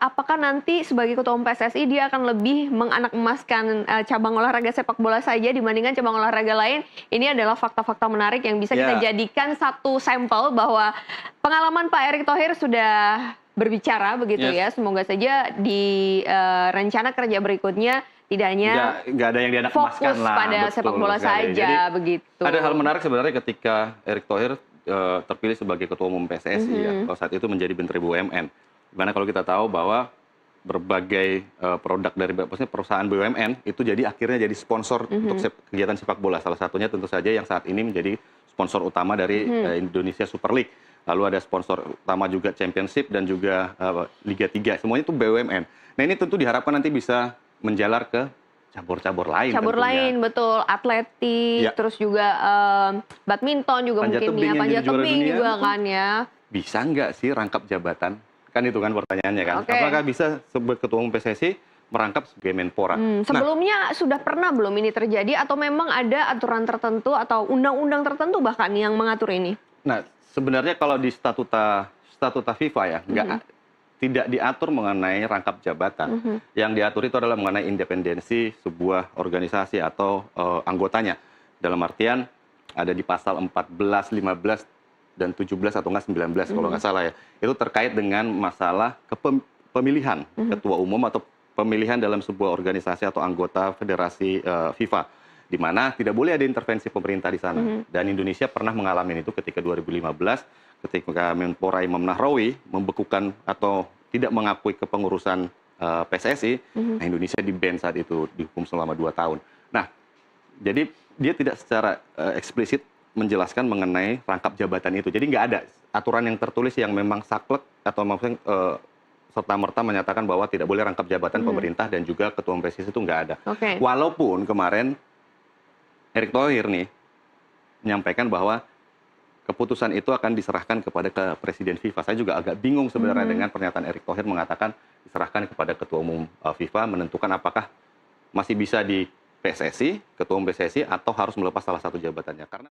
apakah nanti sebagai ketua umum PSSI dia akan lebih menganak-emaskan cabang olahraga sepak bola saja dibandingkan cabang olahraga lain? Ini adalah fakta-fakta menarik yang bisa kita jadikan satu sampel bahwa pengalaman Pak Erick Thohir sudah berbicara begitu ya. Semoga saja di rencana kerja berikutnya tidak hanya nggak ada yang fokus lah, pada sepak bola saja. Jadi, begitu. Ada hal menarik sebenarnya ketika Erick Thohir terpilih sebagai ketua umum PSSI ya, kalau saat itu menjadi Menteri BUMN. Dimana kalau kita tahu bahwa berbagai produk dari perusahaan BUMN itu jadi akhirnya jadi sponsor untuk kegiatan sepak bola. Salah satunya tentu saja yang saat ini menjadi sponsor utama dari Indonesia Super League. Lalu ada sponsor utama juga Championship dan juga Liga 3. Semuanya itu BUMN. Nah ini tentu diharapkan nanti bisa menjalar ke cabur-cabur lain. Cabur lain, betul. Atletik, terus juga badminton juga mungkin ya. Panjat tebing juga kan ya. Bisa nggak sih rangkap jabatan? Kan itu kan pertanyaannya kan. Apakah bisa sebagai ketua umum PSSI merangkap sebagai Menpora? Sebelumnya sudah pernah belum ini terjadi atau memang ada aturan tertentu atau undang-undang tertentu bahkan yang mengatur ini? Nah, sebenarnya kalau di statuta FIFA ya, tidak diatur mengenai rangkap jabatan. Yang diatur itu adalah mengenai independensi sebuah organisasi atau anggotanya. Dalam artian ada di pasal 14, 15, dan 17 atau enggak 19 kalau nggak salah ya. Itu terkait dengan masalah pemilihan ketua umum atau pemilihan dalam sebuah organisasi atau anggota federasi FIFA. Di mana tidak boleh ada intervensi pemerintah di sana. Dan Indonesia pernah mengalami itu ketika 2015, ketika Menpora Imam Nahrawi membekukan atau tidak mengakui kepengurusan PSSI, nah Indonesia di-ban saat itu, dihukum selama 2 tahun. Nah, jadi dia tidak secara eksplisit menjelaskan mengenai rangkap jabatan itu. Jadi nggak ada aturan yang tertulis yang memang saklek atau maksudnya serta-merta menyatakan bahwa tidak boleh rangkap jabatan pemerintah dan juga ketua umum PSSI itu nggak ada. Walaupun kemarin Erick Thohir nih menyampaikan bahwa keputusan itu akan diserahkan kepada Presiden FIFA. Saya juga agak bingung sebenarnya dengan pernyataan Erick Thohir mengatakan diserahkan kepada Ketua Umum FIFA menentukan apakah masih bisa di PSSI, Ketua Umum PSSI, atau harus melepas salah satu jabatannya. Karena